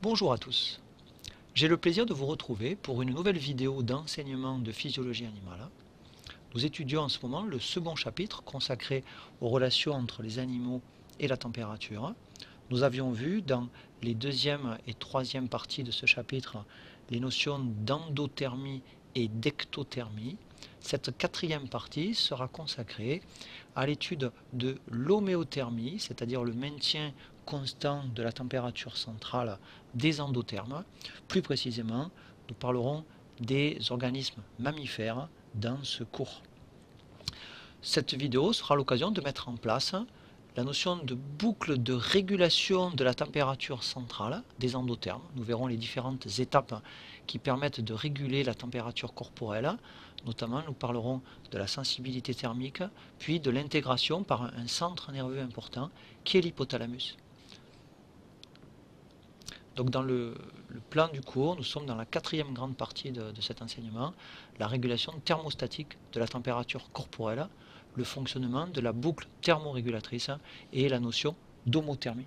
Bonjour à tous. J'ai le plaisir de vous retrouver pour une nouvelle vidéo d'enseignement de physiologie animale. Nous étudions en ce moment le second chapitre consacré aux relations entre les animaux et la température. Nous avions vu dans les deuxième et troisième parties de ce chapitre les notions d'endothermie et d'ectothermie. Cette quatrième partie sera consacrée à l'étude de l'homéothermie, c'est-à-dire le maintien constant de la température centrale des endothermes. Plus précisément, nous parlerons des organismes mammifères dans ce cours. Cette vidéo sera l'occasion de mettre en place la notion de boucle de régulation de la température centrale des endothermes. Nous verrons les différentes étapes qui permettent de réguler la température corporelle. Notamment, nous parlerons de la sensibilité thermique, puis de l'intégration par un centre nerveux important qui est l'hypothalamus. Donc dans le plan du cours, nous sommes dans la quatrième grande partie de cet enseignement, la régulation thermostatique de la température corporelle, le fonctionnement de la boucle thermorégulatrice et la notion d'homéothermie.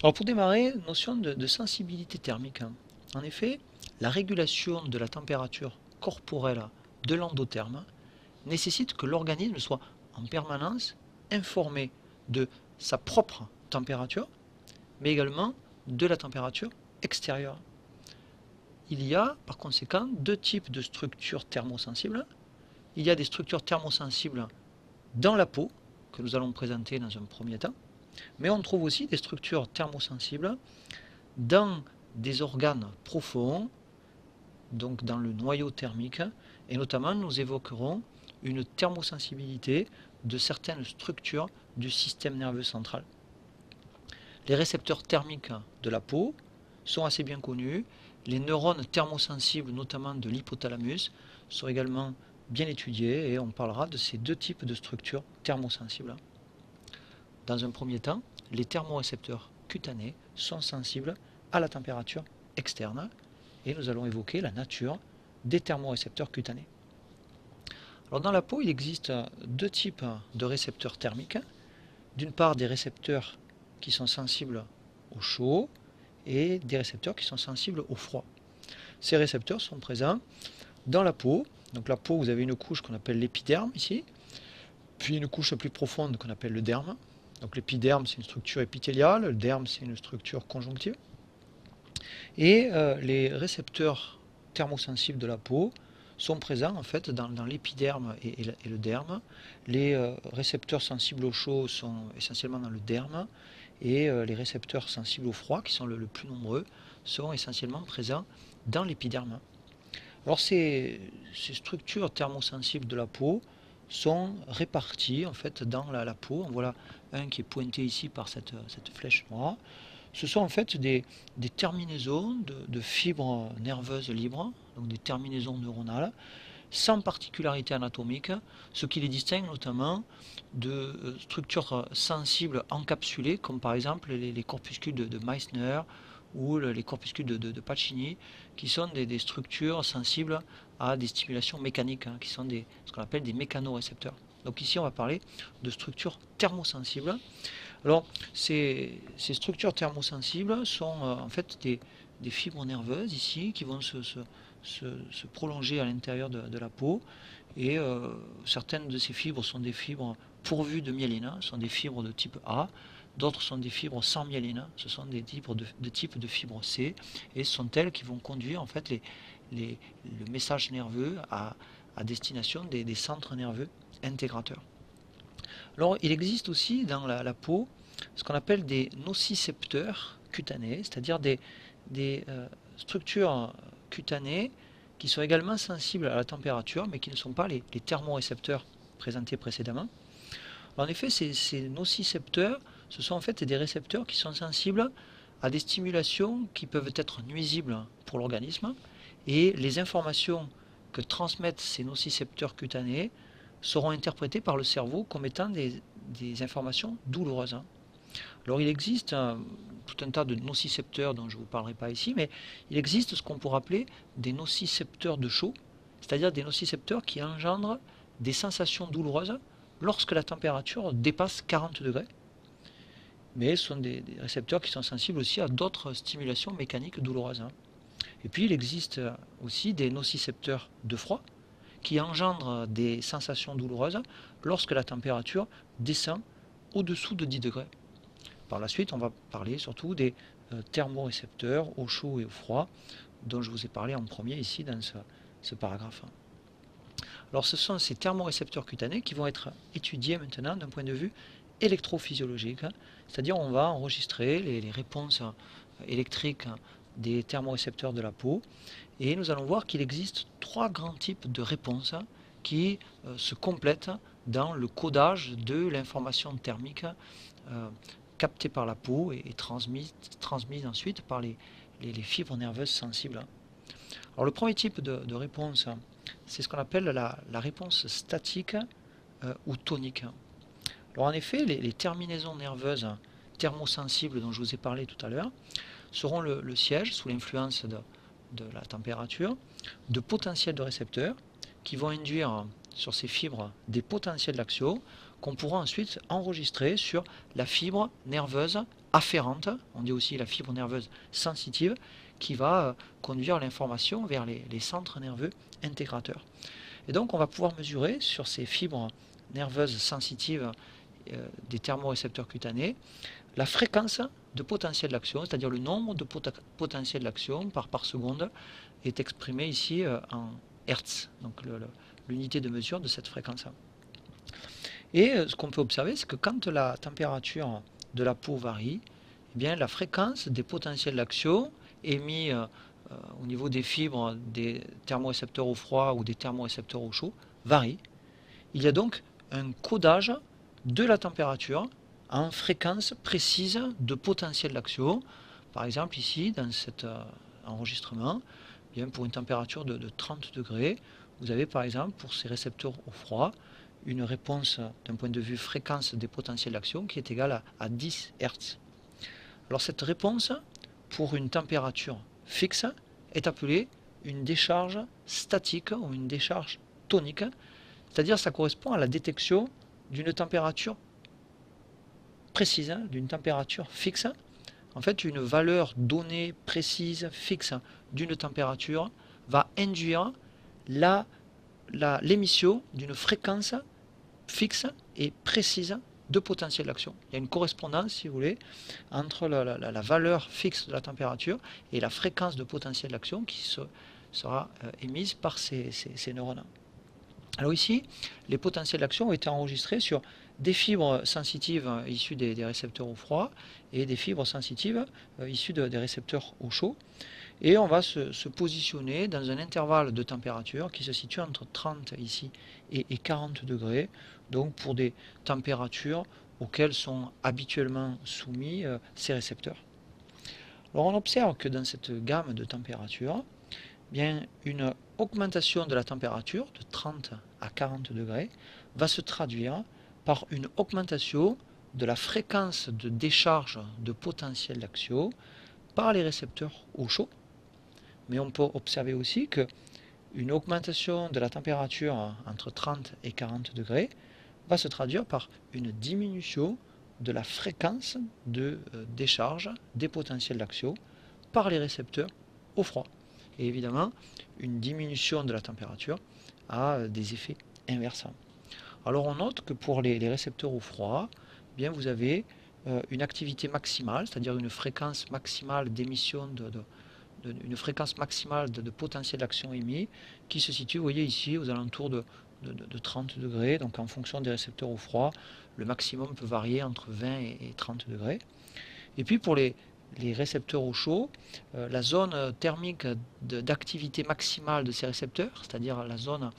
Alors pour démarrer, notion de sensibilité thermique. En effet, la régulation de la température corporelle de l'endotherme nécessite que l'organisme soit en permanence informé de sa propre température, mais également de la température extérieure. Il y a par conséquent deux types de structures thermosensibles. Il y a des structures thermosensibles dans la peau, que nous allons présenter dans un premier temps, mais on trouve aussi des structures thermosensibles dans des organes profonds, donc dans le noyau thermique, et notamment nous évoquerons une thermosensibilité de certaines structures du système nerveux central. Les récepteurs thermiques de la peau sont assez bien connus. Les neurones thermosensibles, notamment de l'hypothalamus, sont également bien étudiés et on parlera de ces deux types de structures thermosensibles. Dans un premier temps, les thermorécepteurs cutanés sont sensibles à la température externe et nous allons évoquer la nature des thermorécepteurs cutanés. Alors dans la peau, il existe deux types de récepteurs thermiques. D'une part, des récepteurs qui sont sensibles au chaud et des récepteurs qui sont sensibles au froid. Ces récepteurs sont présents dans la peau. Donc la peau, vous avez une couche qu'on appelle l'épiderme ici, puis une couche plus profonde qu'on appelle le derme. Donc l'épiderme, c'est une structure épithéliale, le derme, c'est une structure conjonctive. Et les récepteurs thermosensibles de la peau sont présents en fait dans l'épiderme et le derme. Les récepteurs sensibles au chaud sont essentiellement dans le derme et les récepteurs sensibles au froid, qui sont le plus nombreux, sont essentiellement présents dans l'épiderme. Alors ces structures thermosensibles de la peau sont réparties en fait dans la peau. On voit là un qui est pointé ici par cette flèche noire. Ce sont en fait des terminaisons de fibres nerveuses libres, donc des terminaisons neuronales, sans particularité anatomique, ce qui les distingue notamment de structures sensibles encapsulées, comme par exemple les corpuscules de Meissner ou les corpuscules de Pacini, qui sont des structures sensibles à des stimulations mécaniques, qui sont ce qu'on appelle des mécanorécepteurs. Donc ici on va parler de structures thermosensibles. Alors ces structures thermosensibles sont en fait des fibres nerveuses ici qui vont se prolonger à l'intérieur de la peau et certaines de ces fibres sont des fibres pourvues de myéline, sont des fibres de type A, d'autres sont des fibres sans myéline, ce sont des types de fibres C et ce sont elles qui vont conduire en fait le message nerveux à destination des centres nerveux intégrateurs. Alors il existe aussi dans la peau ce qu'on appelle des nocicepteurs cutanés, c'est-à-dire des structures cutanées qui sont également sensibles à la température, mais qui ne sont pas les thermorécepteurs présentés précédemment. En effet, ces nocicepteurs, ce sont en fait des récepteurs qui sont sensibles à des stimulations qui peuvent être nuisibles pour l'organisme, et les informations que transmettent ces nocicepteurs cutanés seront interprétées par le cerveau comme étant des informations douloureuses. Alors il existe tout un tas de nocicepteurs dont je ne vous parlerai pas ici, mais il existe ce qu'on pourrait appeler des nocicepteurs de chaud, c'est-à-dire des nocicepteurs qui engendrent des sensations douloureuses lorsque la température dépasse 40 degrés. mais ce sont des récepteurs qui sont sensibles aussi à d'autres stimulations mécaniques douloureuses. Et puis il existe aussi des nocicepteurs de froid qui engendrent des sensations douloureuses lorsque la température descend au-dessous de 10 degrés. Par la suite, on va parler surtout des thermorécepteurs au chaud et au froid, dont je vous ai parlé en premier ici dans ce paragraphe. Alors ce sont ces thermorécepteurs cutanés qui vont être étudiés maintenant d'un point de vue électrophysiologique, c'est-à-dire on va enregistrer les réponses électriques des thermorécepteurs de la peau, et nous allons voir qu'il existe trois grands types de réponses qui se complètent dans le codage de l'information thermique captée par la peau et transmise ensuite par les fibres nerveuses sensibles. Alors le premier type de réponse, c'est ce qu'on appelle la réponse statique ou tonique. Alors en effet, les terminaisons nerveuses thermosensibles dont je vous ai parlé tout à l'heure seront le siège, sous l'influence de la température, de potentiels de récepteurs qui vont induire sur ces fibres des potentiels d'action qu'on pourra ensuite enregistrer sur la fibre nerveuse afférente, on dit aussi la fibre nerveuse sensitive, qui va conduire l'information vers les centres nerveux intégrateurs. Et donc on va pouvoir mesurer sur ces fibres nerveuses sensitives des thermorécepteurs cutanés la fréquence de potentiel d'action, c'est-à-dire le nombre de potentiels d'action par seconde est exprimé ici en Hertz, donc l'unité de mesure de cette fréquence. Et ce qu'on peut observer, c'est que quand la température de la peau varie, eh bien, la fréquence des potentiels d'action émis au niveau des fibres des thermorécepteurs au froid ou des thermorécepteurs au chaud varie. Il y a donc un codage de la température en fréquence précise de potentiel d'action. Par exemple ici, dans cet enregistrement, bien, pour une température de 30 degrés, vous avez par exemple pour ces récepteurs au froid une réponse d'un point de vue fréquence des potentiels d'action qui est égale à 10 Hz. Alors cette réponse pour une température fixe est appelée une décharge statique ou une décharge tonique, c'est-à-dire ça correspond à la détection d'une température précise, d'une température fixe. En fait, une valeur donnée précise, fixe d'une température va induire l'émission d'une fréquence fixe et précise de potentiel d'action. Il y a une correspondance, si vous voulez, entre la valeur fixe de la température et la fréquence de potentiel d'action qui sera émise par ces neurones. Alors ici, les potentiels d'action ont été enregistrés sur des fibres sensitives issues des récepteurs au froid et des fibres sensitives issues des récepteurs au chaud. Et on va se positionner dans un intervalle de température qui se situe entre 30 ici et 40 degrés, donc pour des températures auxquelles sont habituellement soumis ces récepteurs. Alors on observe que dans cette gamme de températures, bien, une augmentation de la température de 30 à 40 degrés va se traduire par une augmentation de la fréquence de décharge de potentiel d'action par les récepteurs au chaud. Mais on peut observer aussi qu'une augmentation de la température entre 30 et 40 degrés va se traduire par une diminution de la fréquence de décharge des potentiels d'action par les récepteurs au froid. Et évidemment, une diminution de la température a des effets inversants. Alors on note que pour les récepteurs au froid, bien, vous avez une activité maximale, c'est-à-dire une fréquence maximale d'émission une fréquence maximale de potentiel d'action émis qui se situe, vous voyez ici, aux alentours de 30 degrés. Donc en fonction des récepteurs au froid, le maximum peut varier entre 20 et 30 degrés. Et puis pour les récepteurs au chaud, la zone thermique d'activité maximale de ces récepteurs, c'est-à-dire la zone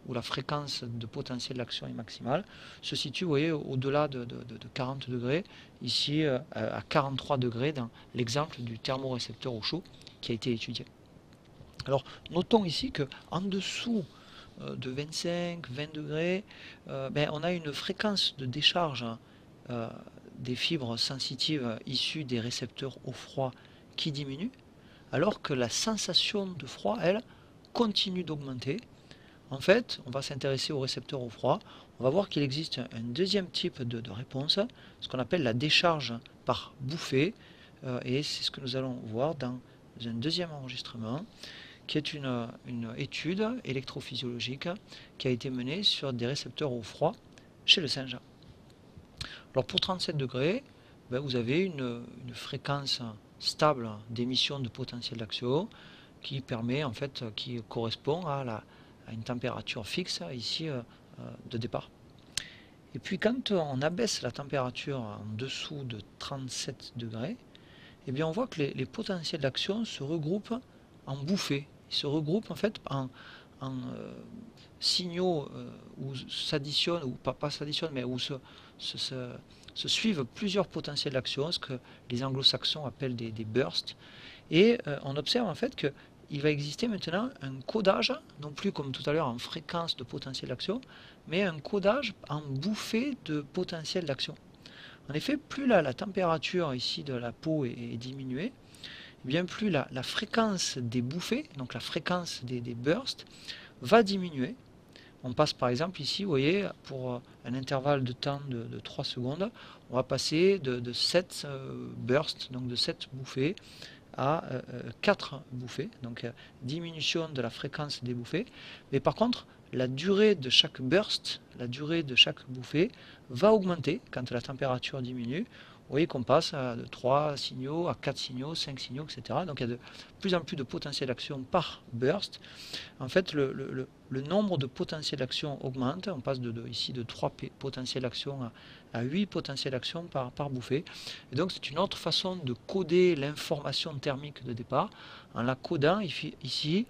où la fréquence de potentiel d'action est maximale, se situe, vous voyez, au-delà de 40 degrés, ici à 43 degrés dans l'exemple du thermorécepteur au chaud qui a été étudié. Alors notons ici qu'en dessous de 25-20 degrés, on a une fréquence de décharge des fibres sensitives issues des récepteurs au froid qui diminue, alors que la sensation de froid, elle, continue d'augmenter. En fait, on va s'intéresser aux récepteurs au froid. On va voir qu'il existe un deuxième type de réponse, ce qu'on appelle la décharge par bouffée, et c'est ce que nous allons voir dans un deuxième enregistrement, qui est une étude électrophysiologique qui a été menée sur des récepteurs au froid chez le singe. Alors pour 37 degrés, vous avez une fréquence stable d'émission de potentiel d'action qui permet en fait, qui correspond à une température fixe ici de départ. Et puis quand on abaisse la température en dessous de 37 degrés, eh bien on voit que les potentiels d'action se regroupent en bouffées. Ils se regroupent en fait en signaux où s'additionnent, ou pas s'additionnent, mais où se suivent plusieurs potentiels d'action, ce que les anglo-saxons appellent des bursts. Et on observe en fait qu'il va exister maintenant un codage, non plus comme tout à l'heure en fréquence de potentiel d'action, mais un codage en bouffée de potentiel d'action. En effet, plus la température ici de la peau est diminuée, bien plus la fréquence des bouffées, donc la fréquence des bursts, va diminuer. On passe par exemple ici, vous voyez, pour un intervalle de temps de 3 secondes, on va passer de 7 bursts, donc de 7 bouffées, à 4 bouffées, donc diminution de la fréquence des bouffées. Mais par contre, la durée de chaque burst, la durée de chaque bouffée, va augmenter quand la température diminue. Vous voyez qu'on passe de 3 signaux à 4 signaux, 5 signaux, etc. Donc il y a de plus en plus de potentiel d'action par burst. En fait, le nombre de potentiels d'action augmente. On passe ici de 3 potentiels d'action à 8 potentiels d'action par bouffée. Et donc c'est une autre façon de coder l'information thermique de départ, en la codant ici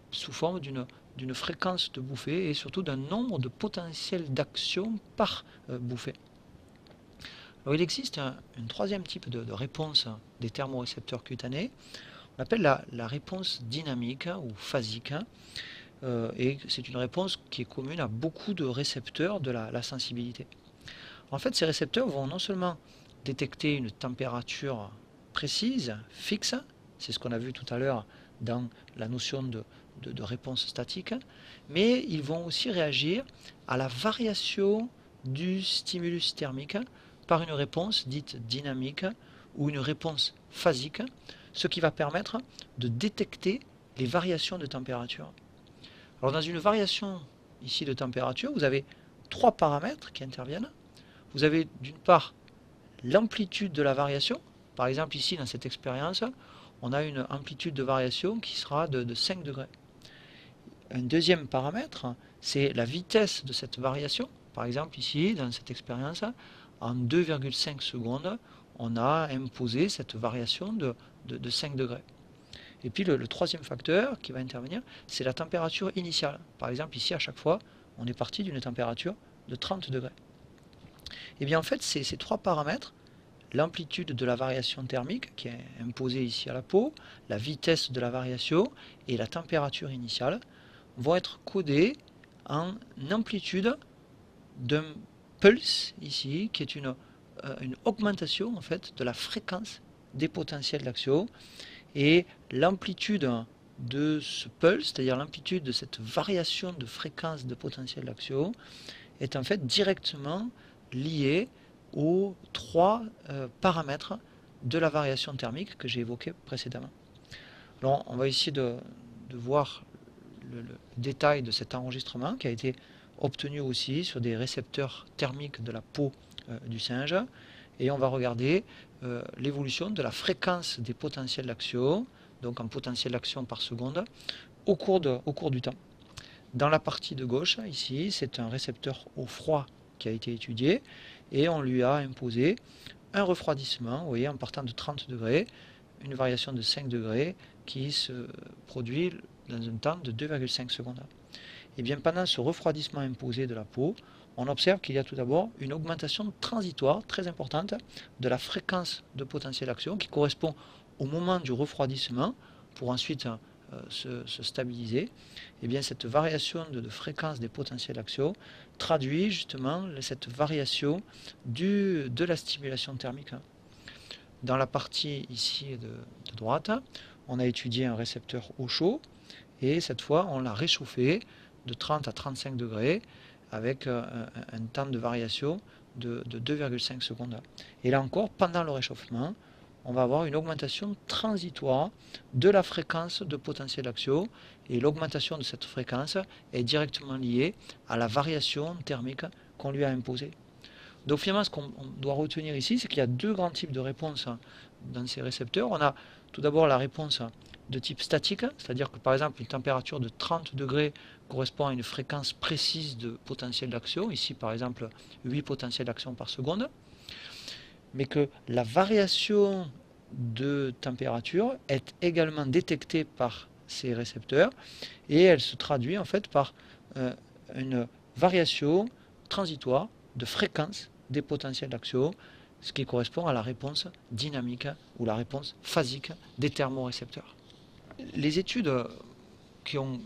sous forme d'une fréquence de bouffée et surtout d'un nombre de potentiels d'action par bouffée. Alors, il existe un troisième type de réponse des thermorécepteurs cutanés. On appelle la réponse dynamique ou phasique. Et c'est une réponse qui est commune à beaucoup de récepteurs de la sensibilité. En fait, ces récepteurs vont non seulement détecter une température précise, fixe, c'est ce qu'on a vu tout à l'heure dans la notion de réponse statique, mais ils vont aussi réagir à la variation du stimulus thermique par une réponse dite dynamique ou une réponse phasique, ce qui va permettre de détecter les variations de température. Alors dans une variation ici de température, vous avez 3 paramètres qui interviennent. Vous avez d'une part l'amplitude de la variation. Par exemple ici dans cette expérience, on a une amplitude de variation qui sera de 5 degrés. Un deuxième paramètre, c'est la vitesse de cette variation. Par exemple ici dans cette expérience, en 2,5 secondes, on a imposé cette variation de 5 degrés. Et puis le troisième facteur qui va intervenir, c'est la température initiale. Par exemple ici à chaque fois, on est parti d'une température de 30 degrés. Et bien en fait, ces 3 paramètres, l'amplitude de la variation thermique qui est imposée ici à la peau, la vitesse de la variation et la température initiale, vont être codés en amplitude d'un pulse ici, qui est une augmentation en fait de la fréquence des potentiels d'action, et l'amplitude de ce pulse, c'est-à-dire l'amplitude de cette variation de fréquence de potentiel d'action, est en fait directement liée aux 3 paramètres de la variation thermique que j'ai évoqué précédemment. Alors on va essayer de voir le détail de cet enregistrement qui a été obtenu aussi sur des récepteurs thermiques de la peau du singe, et on va regarder l'évolution de la fréquence des potentiels d'action, donc en potentiel d'action par seconde, au cours du temps. Dans la partie de gauche, ici, c'est un récepteur au froid qui a été étudié, et on lui a imposé un refroidissement, vous voyez, en partant de 30 degrés, une variation de 5 degrés qui se produit dans un temps de 2,5 secondes. Et bien pendant ce refroidissement imposé de la peau, on observe qu'il y a tout d'abord une augmentation transitoire très importante de la fréquence de potentiel d'action qui correspond au moment du refroidissement pour ensuite se stabiliser. Et bien cette variation de fréquence des potentiels d'action traduit justement cette variation de la stimulation thermique. Dans la partie ici de droite, on a étudié un récepteur au chaud, et cette fois on l'a réchauffé de 30 à 35 degrés avec un temps de variation de 2,5 secondes. Et là encore, pendant le réchauffement, on va avoir une augmentation transitoire de la fréquence de potentiel d'action, et l'augmentation de cette fréquence est directement liée à la variation thermique qu'on lui a imposée. Donc finalement, ce qu'on doit retenir ici, c'est qu'il y a deux grands types de réponses dans ces récepteurs. On a tout d'abord la réponse de type statique, c'est-à-dire que par exemple une température de 30 degrés correspond à une fréquence précise de potentiel d'action, ici par exemple 8 potentiels d'action par seconde, mais que la variation de température est également détectée par ces récepteurs, et elle se traduit en fait par une variation transitoire de fréquence des potentiels d'action, ce qui correspond à la réponse dynamique ou la réponse phasique des thermorécepteurs. Les études qui ont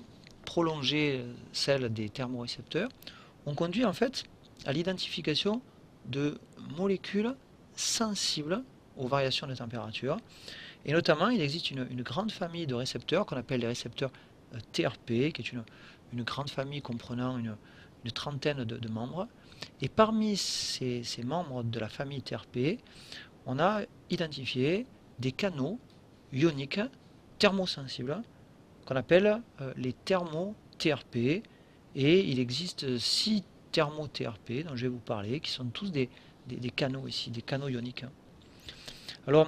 prolongé celles des thermorécepteurs ont conduit en fait à l'identification de molécules sensibles aux variations de température. Et notamment, il existe une grande famille de récepteurs qu'on appelle les récepteurs TRP, qui est une grande famille comprenant une trentaine de membres. Et parmi ces membres de la famille TRP, on a identifié des canaux ioniques thermosensibles qu'on appelle les thermo-TRP. Et il existe 6 thermo-TRP dont je vais vous parler, qui sont tous des canaux ici, des canaux ioniques. Alors,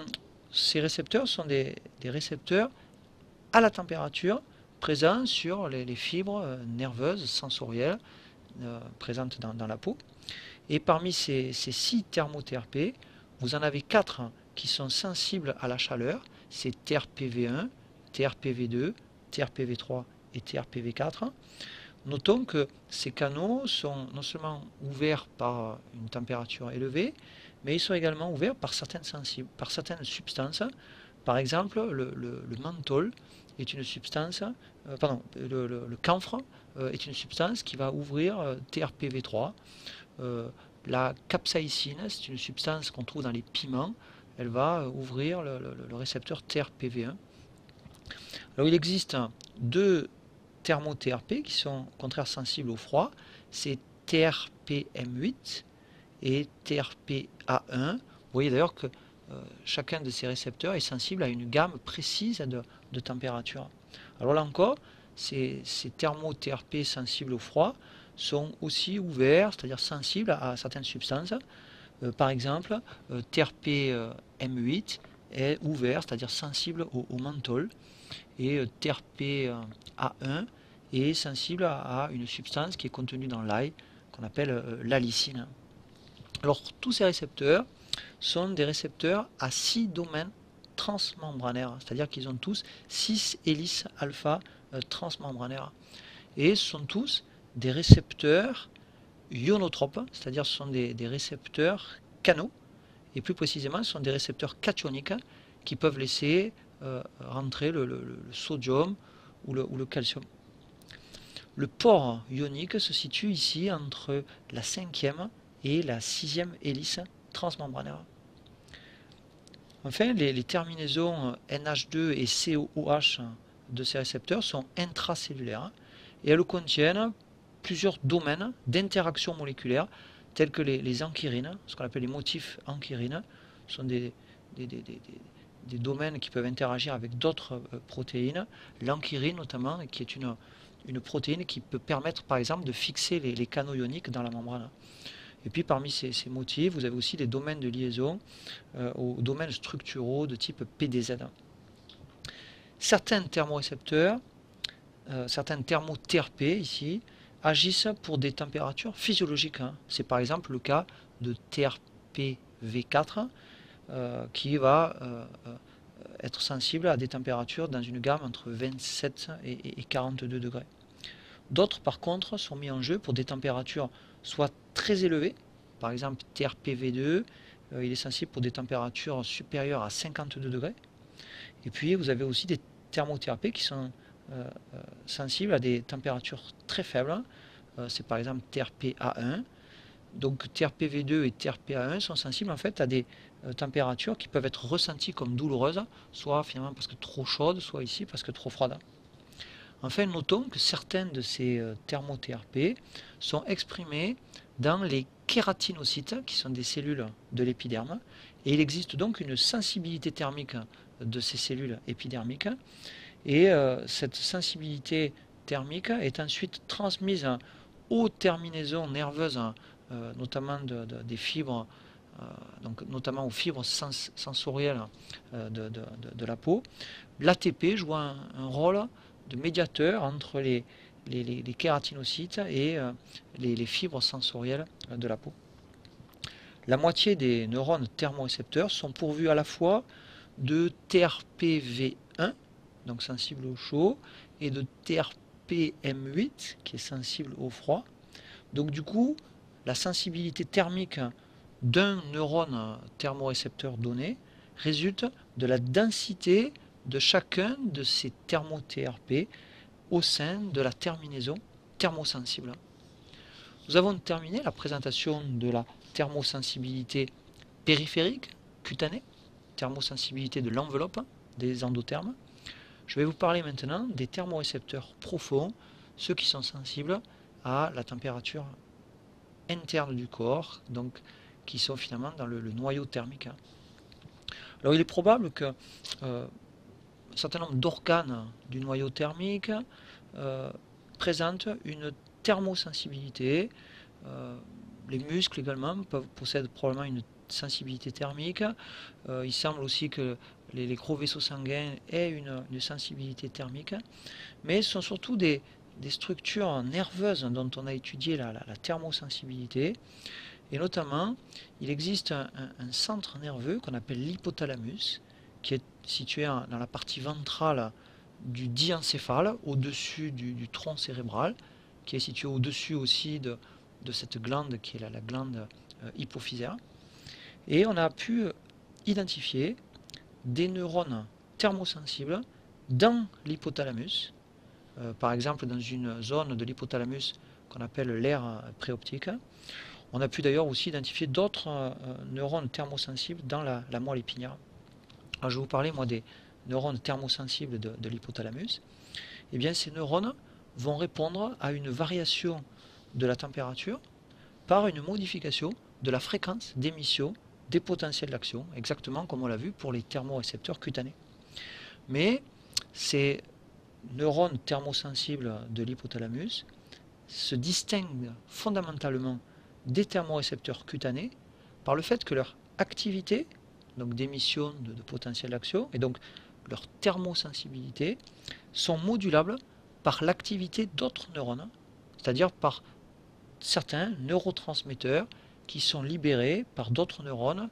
ces récepteurs sont des récepteurs à la température présents sur les fibres nerveuses sensorielles présentes dans la peau. Et parmi ces 6 thermo-TRP, vous en avez 4 qui sont sensibles à la chaleur. C'est TRPV1, TRPV2, TRPV3 et TRPV4. Notons que ces canaux sont non seulement ouverts par une température élevée, mais ils sont également ouverts par certaines substances. Par exemple, le menthol est une substance, le camphre est une substance qui va ouvrir TRPV3. La capsaïcine, c'est une substance qu'on trouve dans les piments, elle va ouvrir le récepteur TRPV1. Alors il existe deux thermo-TRP qui sont au contraire sensibles au froid, c'est TRPM8 et TRPA1. Vous voyez d'ailleurs que chacun de ces récepteurs est sensible à une gamme précise de température. Alors là encore, ces thermo-TRP sensibles au froid sont aussi ouverts, c'est-à-dire sensibles à certaines substances. Par exemple, TRPM8 est ouvert, c'est-à-dire sensible au menthol, et TRPA1 est sensible à une substance qui est contenue dans l'ail, qu'on appelle l'allicine. Alors tous ces récepteurs sont des récepteurs à 6 domaines transmembranaires, c'est-à-dire qu'ils ont tous 6 hélices alpha transmembranaires. Et ce sont tous des récepteurs ionotropes, c'est-à-dire ce sont des récepteurs canaux, et plus précisément ce sont des récepteurs cationiques qui peuvent laisser rentrer le sodium ou le calcium. Le pore ionique se situe ici entre la 5e et la 6e hélice transmembranaire. Enfin, les terminaisons NH2 et COOH de ces récepteurs sont intracellulaires et elles contiennent plusieurs domaines d'interaction moléculaire tels que les anchyrines, ce qu'on appelle les motifs anchyrines, sont des domaines qui peuvent interagir avec d'autres protéines, l'anchyrine notamment, qui est une protéine qui peut permettre par exemple de fixer les canaux ioniques dans la membrane. Et puis parmi ces motifs, vous avez aussi des domaines de liaison aux domaines structuraux de type PDZ. Certains thermorécepteurs, certains thermo-TRP ici, agissent pour des températures physiologiques. C'est par exemple le cas de TRPV4 qui va être sensible à des températures dans une gamme entre 27 et 42 degrés. D'autres par contre sont mis en jeu pour des températures soit très élevées, par exemple TRPV2, il est sensible pour des températures supérieures à 52 degrés. Et puis vous avez aussi des thermo-TRP qui sont sensibles à des températures très faibles, c'est par exemple TRPA1. Donc TRPV2 et TRPA1 sont sensibles en fait à des températures qui peuvent être ressenties comme douloureuses, soit finalement parce que trop chaudes, soit ici parce que trop froides. Enfin, notons que certains de ces thermo-TRP sont exprimés dans les kératinocytes, qui sont des cellules de l'épiderme, et il existe donc une sensibilité thermique de ces cellules épidermiques, et cette sensibilité thermique est ensuite transmise aux terminaisons nerveuses, notamment des fibres, donc notamment aux fibres sensorielles de la peau. L'ATP joue un rôle de médiateur entre les kératinocytes et les fibres sensorielles de la peau. La moitié des neurones thermorécepteurs sont pourvus à la fois de TRPV1, donc sensible au chaud, et de TRPM8, qui est sensible au froid. Donc du coup, la sensibilité thermique d'un neurone thermorécepteur donné résulte de la densité de chacun de ces thermo-TRP au sein de la terminaison thermosensible. Nous avons terminé la présentation de la thermosensibilité périphérique, cutanée, thermosensibilité de l'enveloppe des endothermes. Je vais vous parler maintenant des thermorécepteurs profonds, ceux qui sont sensibles à la température interne du corps, donc qui sont finalement dans le noyau thermique. Alors il est probable que un certain nombre d'organes du noyau thermique présentent une thermosensibilité. Les muscles également possèdent probablement une sensibilité thermique. Il semble aussi que les gros vaisseaux sanguins aient une sensibilité thermique, mais ce sont surtout des structures nerveuses dont on a étudié la thermosensibilité. Et notamment, il existe un centre nerveux qu'on appelle l'hypothalamus, qui est situé dans la partie ventrale du diencéphale, au-dessus du tronc cérébral, qui est situé au-dessus aussi de cette glande qui est la glande hypophysaire. Et on a pu identifier des neurones thermosensibles dans l'hypothalamus, par exemple dans une zone de l'hypothalamus qu'on appelle l'aire préoptique. On a pu d'ailleurs aussi identifier d'autres neurones thermosensibles dans la moelle épinière. Alors, je vais vous parler moi des neurones thermosensibles de l'hypothalamus. Eh bien, ces neurones vont répondre à une variation de la température par une modification de la fréquence d'émission des potentiels d'action, exactement comme on l'a vu pour les thermorécepteurs cutanés. Mais ces neurones thermosensibles de l'hypothalamus se distinguent fondamentalement des thermorécepteurs cutanés par le fait que leur activité, donc d'émission de potentiel d'action, et donc leur thermosensibilité, sont modulables par l'activité d'autres neurones, c'est-à-dire par certains neurotransmetteurs qui sont libérés par d'autres neurones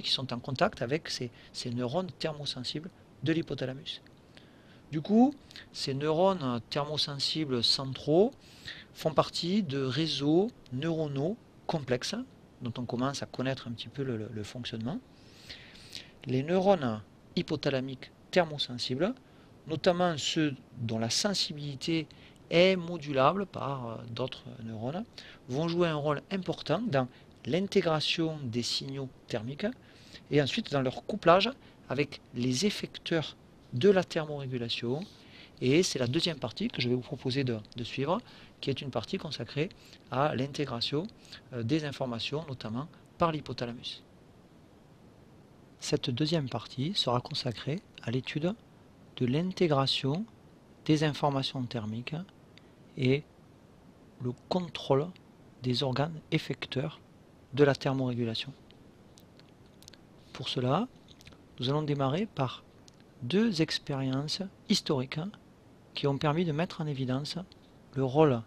qui sont en contact avec ces neurones thermosensibles de l'hypothalamus. Du coup, ces neurones thermosensibles centraux font partie de réseaux neuronaux complexes, dont on commence à connaître un petit peu le fonctionnement. Les neurones hypothalamiques thermosensibles, notamment ceux dont la sensibilité est modulable par d'autres neurones, vont jouer un rôle important dans l'intégration des signaux thermiques et ensuite dans leur couplage avec les effecteurs de la thermorégulation. Et c'est la deuxième partie que je vais vous proposer de suivre, qui est une partie consacrée à l'intégration des informations, notamment par l'hypothalamus. Cette deuxième partie sera consacrée à l'étude de l'intégration des informations thermiques et le contrôle des organes effecteurs de la thermorégulation. Pour cela, nous allons démarrer par deux expériences historiques qui ont permis de mettre en évidence le rôle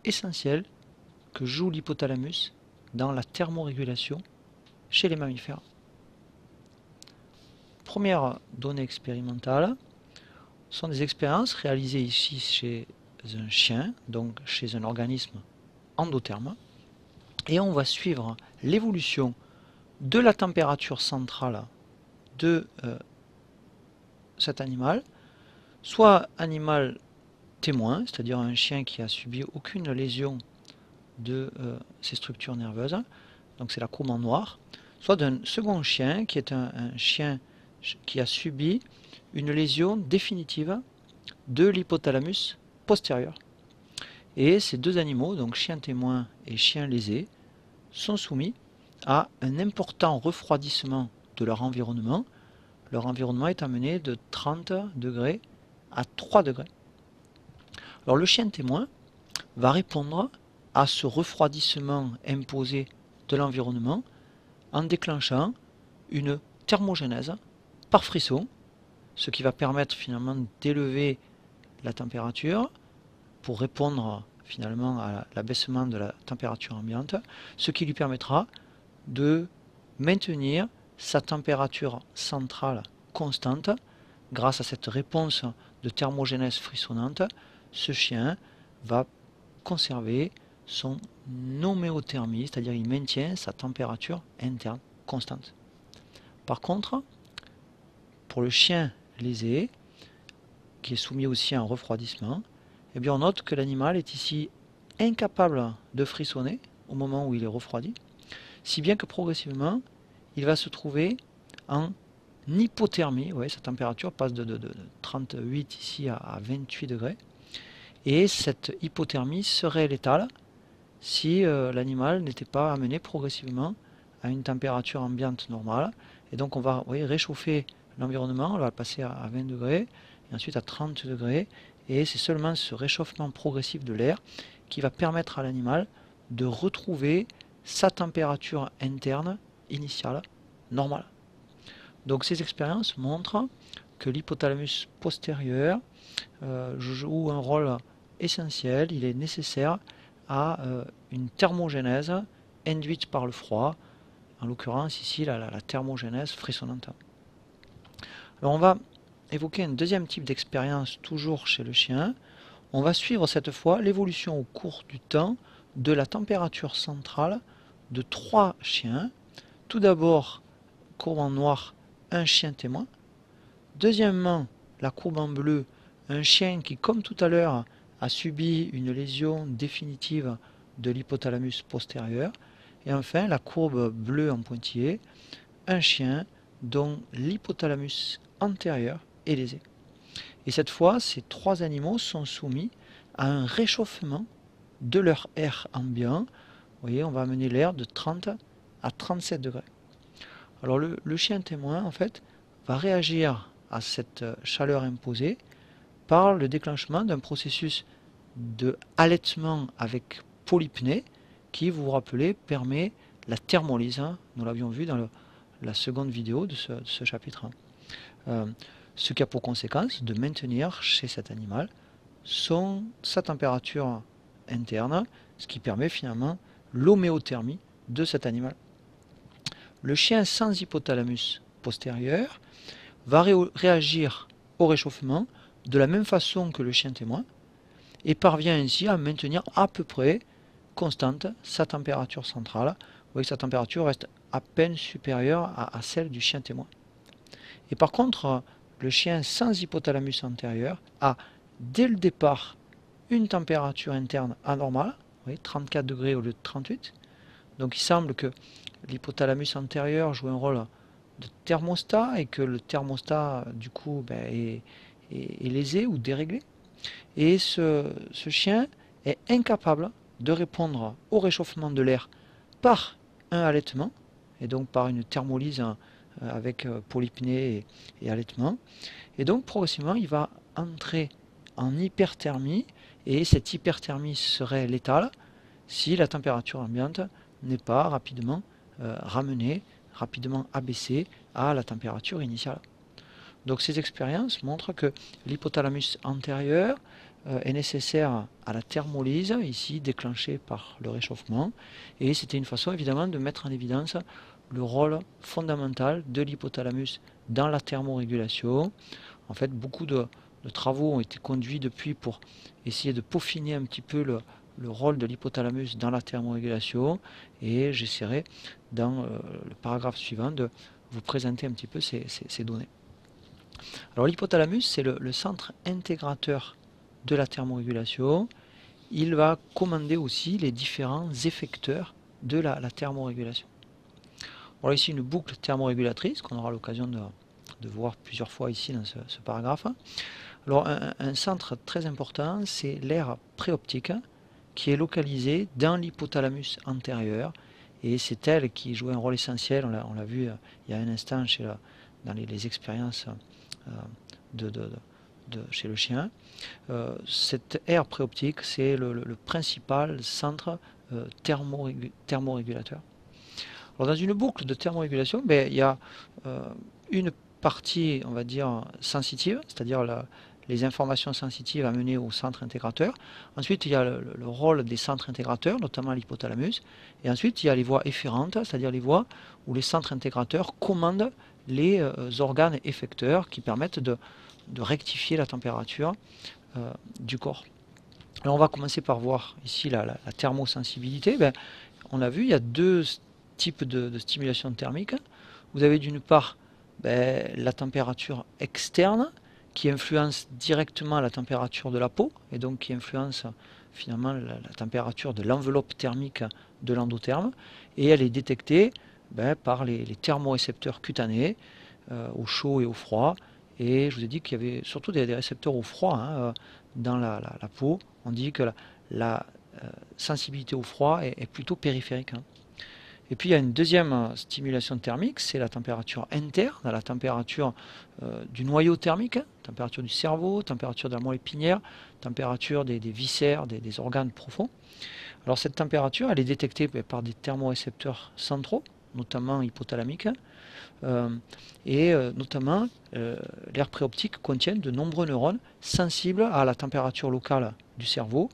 essentiel que joue l'hypothalamus dans la thermorégulation chez les mammifères. Première donnée expérimentale sont des expériences réalisées ici chez un chien, donc chez un organisme endotherme, et on va suivre l'évolution de la température centrale de cet animal, soit animal témoin, c'est-à-dire un chien qui a subi aucune lésion de ses structures nerveuses, donc c'est la courbe en noir, soit d'un second chien qui est un chien qui a subi une lésion définitive de l'hypothalamus postérieur. Et ces deux animaux, donc chien témoin et chien lésé, sont soumis à un important refroidissement de leur environnement. Leur environnement est amené de 30 degrés à 3 degrés. Alors le chien témoin va répondre à ce refroidissement imposé de l'environnement en déclenchant une thermogénèse par frisson, ce qui va permettre finalement d'élever la température pour répondre finalement à l'abaissement de la température ambiante, ce qui lui permettra de maintenir sa température centrale constante. Grâce à cette réponse de thermogénèse frissonnante, ce chien va conserver son homéothermie, c'est-à-dire il maintient sa température interne constante. Par contre, pour le chien lésé, qui est soumis aussi à un refroidissement, eh bien on note que l'animal est ici incapable de frissonner au moment où il est refroidi, si bien que progressivement, il va se trouver en hypothermie. Sa température passe de 38 ici à 28 degrés. Et cette hypothermie serait létale si l'animal n'était pas amené progressivement à une température ambiante normale. Et donc on va réchauffer l'environnement, on va passer à 20 degrés, et ensuite à 30 degrés. Et c'est seulement ce réchauffement progressif de l'air qui va permettre à l'animal de retrouver sa température interne initiale normale. Donc ces expériences montrent que l'hypothalamus postérieur joue un rôle essentiel, il est nécessaire à une thermogénèse induite par le froid, en l'occurrence ici la thermogénèse frissonnante. Alors on va évoquer un deuxième type d'expérience toujours chez le chien. On va suivre cette fois l'évolution au cours du temps de la température centrale de 3 chiens. Tout d'abord, courbe en noir, un chien témoin. Deuxièmement, la courbe en bleu, un chien qui, comme tout à l'heure, a subi une lésion définitive de l'hypothalamus postérieur. Et enfin, la courbe bleue en pointillé, un chien dont l'hypothalamus antérieur est lésé. Et cette fois, ces 3 animaux sont soumis à un réchauffement de leur air ambiant. Vous voyez, on va amener l'air de 30 à 37 degrés. Alors le chien témoin, en fait, va réagir à cette chaleur imposée par le déclenchement d'un processus de halètement avec polypnée qui, vous vous rappelez, permet la thermolyse. Nous l'avions vu dans la seconde vidéo de ce chapitre 1. Ce qui a pour conséquence de maintenir chez cet animal sa température interne, ce qui permet finalement l'homéothermie de cet animal. Le chien sans hypothalamus postérieur va réagir au réchauffement de la même façon que le chien témoin et parvient ainsi à maintenir à peu près constante sa température centrale. Vous voyez que sa température reste à peine supérieure à celle du chien témoin. Et par contre, le chien sans hypothalamus antérieur a dès le départ une température interne anormale, vous voyez, 34 degrés au lieu de 38. Donc il semble que l'hypothalamus antérieur joue un rôle de thermostat et que le thermostat du coup est lésé ou déréglé. Et ce chien est incapable de répondre au réchauffement de l'air par un halètement, et donc par une thermolyse avec polypnée et halètement. Et donc progressivement, il va entrer en hyperthermie, et cette hyperthermie serait létale si la température ambiante n'est pas rapidement ramenée, rapidement abaissée à la température initiale. Donc ces expériences montrent que l'hypothalamus antérieur est nécessaire à la thermolyse, ici déclenchée par le réchauffement, et c'était une façon évidemment de mettre en évidence le rôle fondamental de l'hypothalamus dans la thermorégulation. En fait, beaucoup de travaux ont été conduits depuis pour essayer de peaufiner un petit peu le rôle de l'hypothalamus dans la thermorégulation, et j'essaierai dans le paragraphe suivant de vous présenter un petit peu ces données. Alors l'hypothalamus, c'est le centre intégrateur de la thermorégulation. Il va commander aussi les différents effecteurs de la thermorégulation. Voilà ici une boucle thermorégulatrice qu'on aura l'occasion de voir plusieurs fois ici dans ce paragraphe. Alors un centre très important, c'est l'aire préoptique, qui est localisée dans l'hypothalamus antérieur, et c'est elle qui joue un rôle essentiel, on l'a vu il y a un instant dans les expériences chez le chien. Cette aire préoptique, c'est le principal centre thermorégulateur. Alors dans une boucle de thermorégulation, il y a une partie, on va dire, sensitive, c'est-à-dire les informations sensitives amenées au centre intégrateur. Ensuite, il y a le rôle des centres intégrateurs, notamment l'hypothalamus. Et ensuite, il y a les voies efférentes, c'est-à-dire les voies où les centres intégrateurs commandent les organes effecteurs qui permettent de rectifier la température du corps. Alors on va commencer par voir ici la thermosensibilité. On l'a vu, il y a deux types de stimulation thermique. Vous avez d'une part la température externe qui influence directement la température de la peau et donc qui influence finalement la température de l'enveloppe thermique de l'endotherme, et elle est détectée par les thermorécepteurs cutanés au chaud et au froid. Et je vous ai dit qu'il y avait surtout des récepteurs au froid dans la peau. On dit que la sensibilité au froid est plutôt périphérique. Et puis il y a une deuxième stimulation thermique, c'est la température interne, la température du noyau thermique, température du cerveau, température de la moelle épinière, température des viscères, des organes profonds. Alors cette température, elle est détectée par des thermorécepteurs centraux, notamment hypothalamiques, et notamment l'aire préoptique contient de nombreux neurones sensibles à la température locale du cerveau.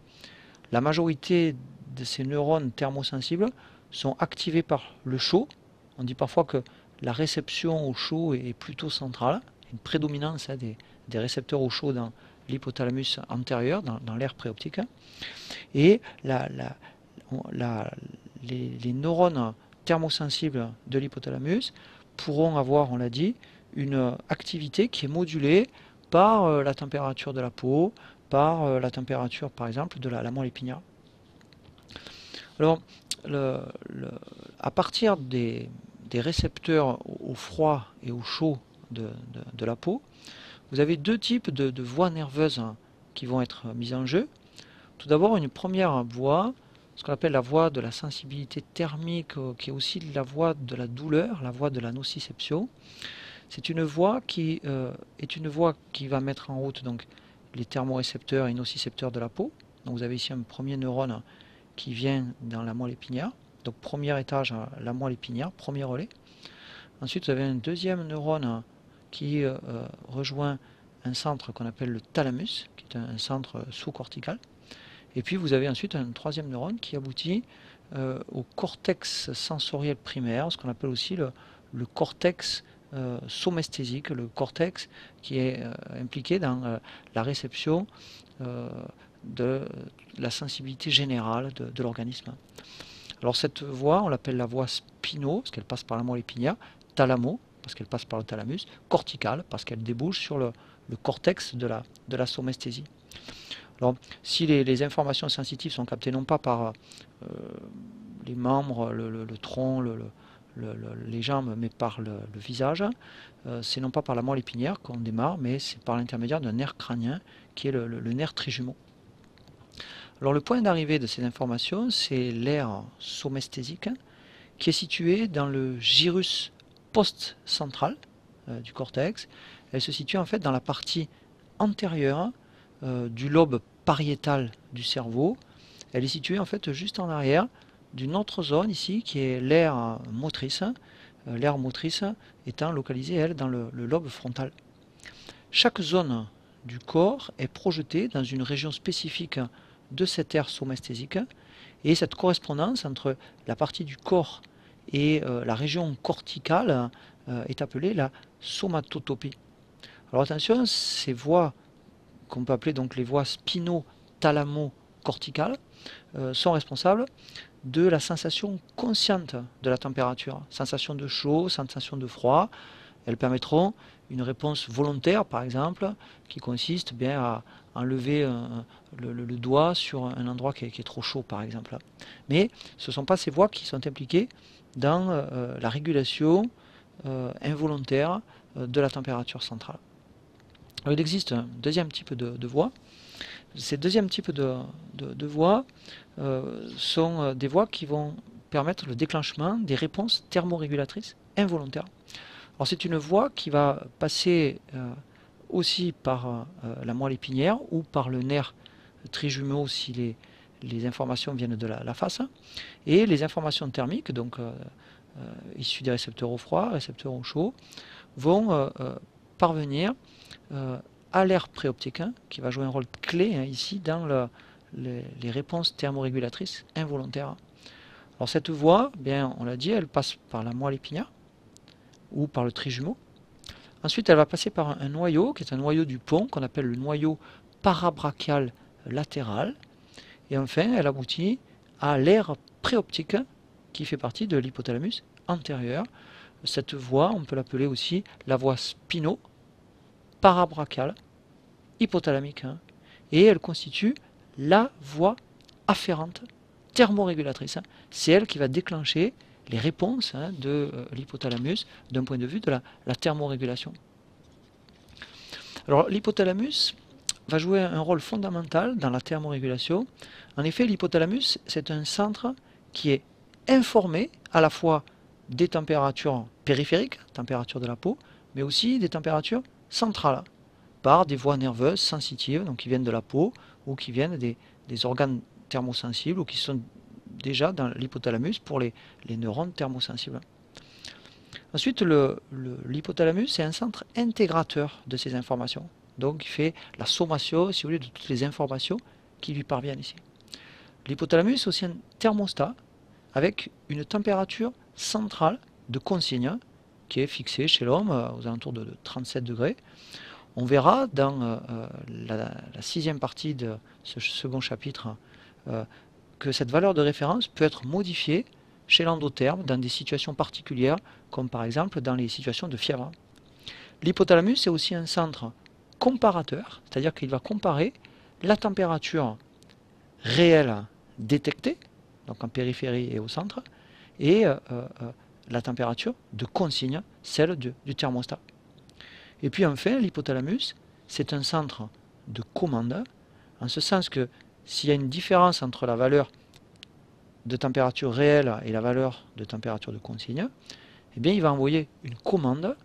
La majorité de ces neurones thermosensibles sont activés par le chaud. On dit parfois que la réception au chaud est plutôt centrale, une prédominance des récepteurs au chaud dans l'hypothalamus antérieur, dans l'aire préoptique. Et les neurones thermosensibles de l'hypothalamus pourront avoir, on l'a dit, une activité qui est modulée par la température de la peau, par la température par exemple de la moelle épinière. Alors, à partir des récepteurs au froid et au chaud de la peau, vous avez deux types de voies nerveuses qui vont être mises en jeu. Tout d'abord, une première voie, ce qu'on appelle la voie de la sensibilité thermique, qui est aussi la voie de la douleur, la voie de la nociception. C'est une voie qui va mettre en route donc, les thermorécepteurs et nocicepteurs de la peau. Donc vous avez ici un premier neurone qui vient dans la moelle épinière. Donc premier étage, la moelle épinière, premier relais. Ensuite, vous avez un deuxième neurone qui rejoint un centre qu'on appelle le thalamus, qui est un centre sous-cortical. Et puis vous avez ensuite un troisième neurone qui aboutit au cortex sensoriel primaire, ce qu'on appelle aussi le cortex somesthésique, le cortex qui est impliqué dans la réception de la sensibilité générale de l'organisme. Alors cette voie, on l'appelle la voie spino, parce qu'elle passe par la moelle épinière, thalamo, parce qu'elle passe par le thalamus, corticale, parce qu'elle débouche sur le cortex de la somesthésie. Alors, si les informations sensitives sont captées non pas par les membres, le tronc, les jambes, mais par le visage, c'est non pas par la moelle épinière qu'on démarre, mais c'est par l'intermédiaire d'un nerf crânien qui est le nerf trijumeau. Alors le point d'arrivée de ces informations, c'est l'aire somesthésique qui est située dans le gyrus post-central du cortex. Elle se situe en fait dans la partie antérieure du lobe pariétal du cerveau. Elle est située en fait juste en arrière d'une autre zone ici qui est l'aire motrice. L'aire motrice étant localisée elle dans le lobe frontal. Chaque zone du corps est projetée dans une région spécifique de cette aire somesthésique, et cette correspondance entre la partie du corps et la région corticale est appelée la somatotopie. Alors attention, ces voies qu'on peut appeler donc les voies spino-thalamo-corticales sont responsables de la sensation consciente de la température, sensation de chaud, sensation de froid. Elles permettront une réponse volontaire, par exemple, qui consiste bien à enlever le doigt sur un endroit qui est trop chaud, par exemple. Mais ce ne sont pas ces voies qui sont impliquées dans la régulation involontaire de la température centrale. Alors, il existe un deuxième type de voie, Ces deuxièmes types de voies sont des voies qui vont permettre le déclenchement des réponses thermorégulatrices involontaires. Alors c'est une voie qui va passer aussi par la moelle épinière ou par le nerf trijumeau si les informations viennent de la face. Et les informations thermiques, donc issues des récepteurs au froid, récepteurs au chaud, vont parvenir à l'aire préoptique, qui va jouer un rôle clé ici dans les réponses thermorégulatrices involontaires. Alors cette voie, bien, on l'a dit, elle passe par la moelle épinière ou par le trijumeau. Ensuite, elle va passer par un noyau, qui est un noyau du pont, qu'on appelle le noyau parabrachial latéral. Et enfin, elle aboutit à l'aire préoptique, qui fait partie de l'hypothalamus antérieur. Cette voie, on peut l'appeler aussi la voie spino-parabrachiale hypothalamique. Et elle constitue la voie afférente thermorégulatrice. C'est elle qui va déclencher les réponses de l'hypothalamus d'un point de vue de la thermorégulation. Alors l'hypothalamus va jouer un rôle fondamental dans la thermorégulation. En effet, l'hypothalamus, c'est un centre qui est informé à la fois des températures périphériques, température de la peau, mais aussi des températures centrales, par des voies nerveuses sensitives, donc qui viennent de la peau ou qui viennent des organes thermosensibles ou qui sont déjà dans l'hypothalamus pour les neurones thermosensibles. Ensuite, l'hypothalamus est un centre intégrateur de ces informations. Donc il fait la sommation, si vous voulez, de toutes les informations qui lui parviennent ici. L'hypothalamus est aussi un thermostat avec une température centrale de consigne qui est fixée chez l'homme aux alentours de 37 degrés. On verra dans la sixième partie de ce second chapitre que cette valeur de référence peut être modifiée chez l'endotherme dans des situations particulières, comme par exemple dans les situations de fièvre. L'hypothalamus est aussi un centre comparateur, c'est-à-dire qu'il va comparer la température réelle détectée, donc en périphérie et au centre, et la température de consigne, celle du thermostat. Et puis enfin, l'hypothalamus, c'est un centre de commande, en ce sens que s'il y a une différence entre la valeur de température réelle et la valeur de température de consigne, eh bien, il va envoyer une commande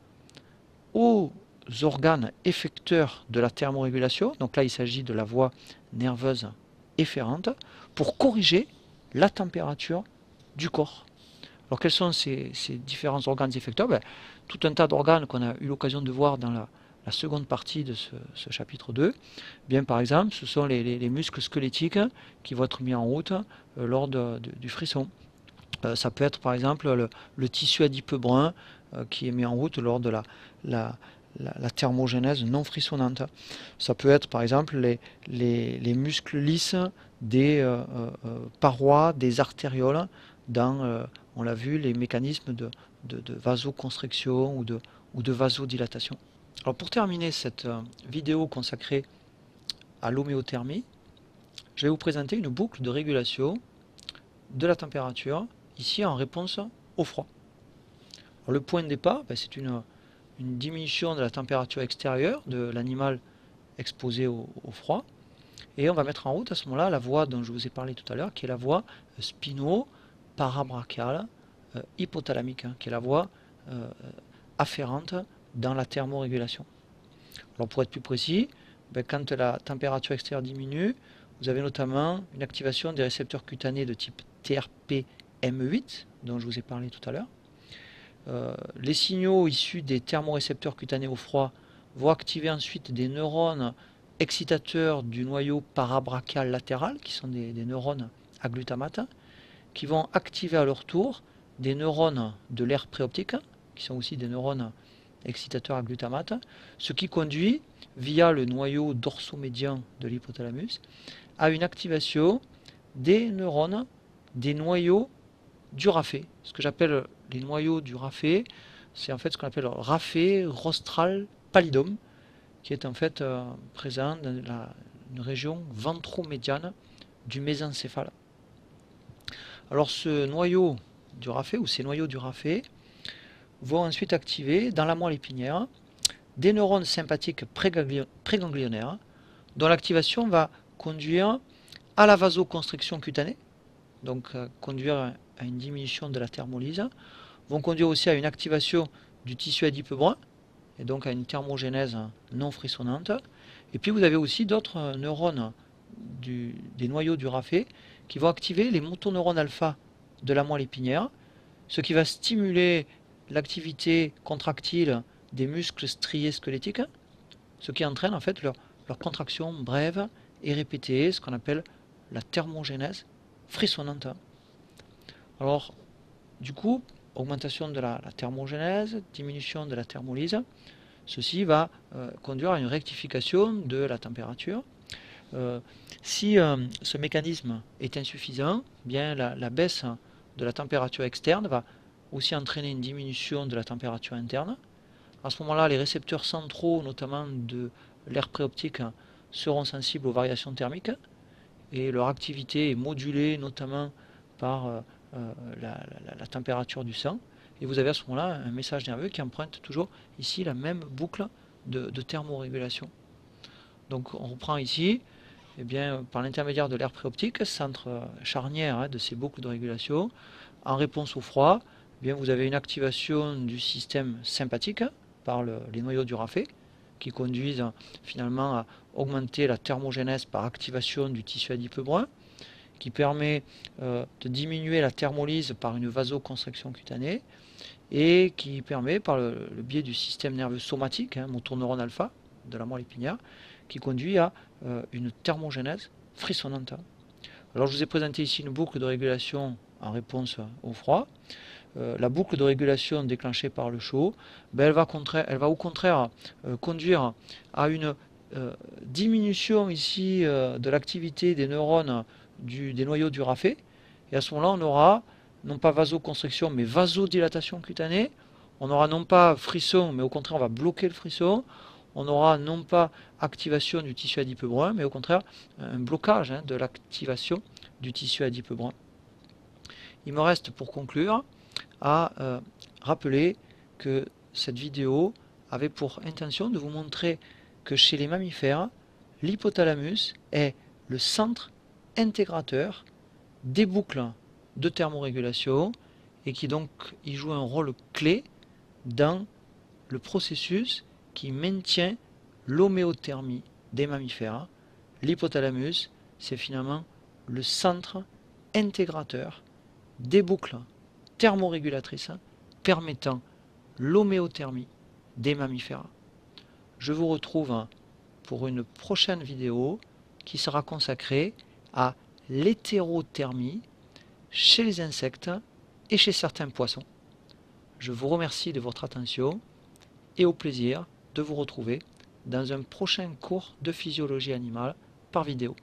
aux organes effecteurs de la thermorégulation, donc là il s'agit de la voie nerveuse efférente, pour corriger la température du corps. Alors quels sont ces différents organes effecteurs? Tout un tas d'organes qu'on a eu l'occasion de voir dans la seconde partie de ce chapitre 2. Bien, par exemple, ce sont les muscles squelettiques qui vont être mis en route lors du frisson. Ça peut être par exemple le tissu adipeux brun qui est mis en route lors de la thermogénèse non frissonnante. Ça peut être par exemple les muscles lisses des parois des artérioles dans, on l'a vu, les mécanismes de vasoconstriction ou de vasodilatation. Alors pour terminer cette vidéo consacrée à l'homéothermie, je vais vous présenter une boucle de régulation de la température, ici en réponse au froid. Alors, le point de départ, c'est une diminution de la température extérieure de l'animal exposé au froid, et on va mettre en route à ce moment-là la voie dont je vous ai parlé tout à l'heure, qui est la voie spino-parabrachiale hypothalamique, qui est la voie afférente dans la thermorégulation. Alors pour être plus précis, quand la température extérieure diminue, vous avez notamment une activation des récepteurs cutanés de type TRPM8, dont je vous ai parlé tout à l'heure. Les signaux issus des thermorécepteurs cutanés au froid vont activer ensuite des neurones excitateurs du noyau parabrachial latéral, qui sont des neurones à glutamate, qui vont activer à leur tour des neurones de l'aire préoptique, qui sont aussi des neurones excitateurs à glutamate, ce qui conduit, via le noyau dorsomédian de l'hypothalamus, à une activation des neurones des noyaux du raphet. Ce que j'appelle les noyaux du raphet, c'est en fait ce qu'on appelle le raphet rostral pallidum, qui est en fait présent dans une région ventromédiane du mésencéphale. Alors ce noyau du raphet, ou ces noyaux du raphet, vont ensuite activer dans la moelle épinière des neurones sympathiques préganglionnaires dont l'activation va conduire à la vasoconstriction cutanée, donc conduire à une diminution de la thermolyse, vont conduire aussi à une activation du tissu adipeux brun, et donc à une thermogénèse non frissonnante. Et puis vous avez aussi d'autres neurones des noyaux du rafet qui vont activer les motoneurones alpha de la moelle épinière, ce qui va stimuler l'activité contractile des muscles striés squelettiques, ce qui entraîne en fait leur contraction brève et répétée, ce qu'on appelle la thermogénèse frissonnante. Alors, du coup, augmentation de la thermogénèse, diminution de la thermolyse, ceci va conduire à une rectification de la température. Si ce mécanisme est insuffisant, bien la baisse de la température externe va aussi entraîner une diminution de la température interne. À ce moment-là, les récepteurs centraux, notamment de l'air préoptique, seront sensibles aux variations thermiques et leur activité est modulée notamment par la température du sang. Et vous avez à ce moment-là un message nerveux qui emprunte toujours ici la même boucle de thermorégulation. Donc on reprend ici, eh bien, par l'intermédiaire de l'air préoptique, centre charnière de ces boucles de régulation, en réponse au froid, eh bien, vous avez une activation du système sympathique par les noyaux du rafet, qui conduisent finalement à augmenter la thermogénèse par activation du tissu adipeux brun, qui permet de diminuer la thermolyse par une vasoconstriction cutanée, et qui permet, par le biais du système nerveux somatique, motoneurone alpha, de la moelle épinière, qui conduit à une thermogénèse frissonnante. Alors je vous ai présenté ici une boucle de régulation en réponse au froid. La boucle de régulation déclenchée par le chaud, ben elle va au contraire conduire à une diminution ici de l'activité des neurones des noyaux du rafet. Et à ce moment-là, on aura non pas vasoconstriction, mais vasodilatation cutanée. On n'aura non pas frisson, mais au contraire, on va bloquer le frisson. On n'aura non pas activation du tissu adipeux brun, mais au contraire, un blocage de l'activation du tissu adipeux brun. Il me reste pour conclure à rappeler que cette vidéo avait pour intention de vous montrer que chez les mammifères, l'hypothalamus est le centre intégrateur des boucles de thermorégulation et qui donc y joue un rôle clé dans le processus qui maintient l'homéothermie des mammifères. L'hypothalamus, c'est finalement le centre intégrateur des boucles thermorégulatrices permettant l'homéothermie des mammifères. Je vous retrouve pour une prochaine vidéo qui sera consacrée à l'hétérothermie chez les insectes et chez certains poissons. Je vous remercie de votre attention et au plaisir de vous retrouver dans un prochain cours de physiologie animale par vidéo.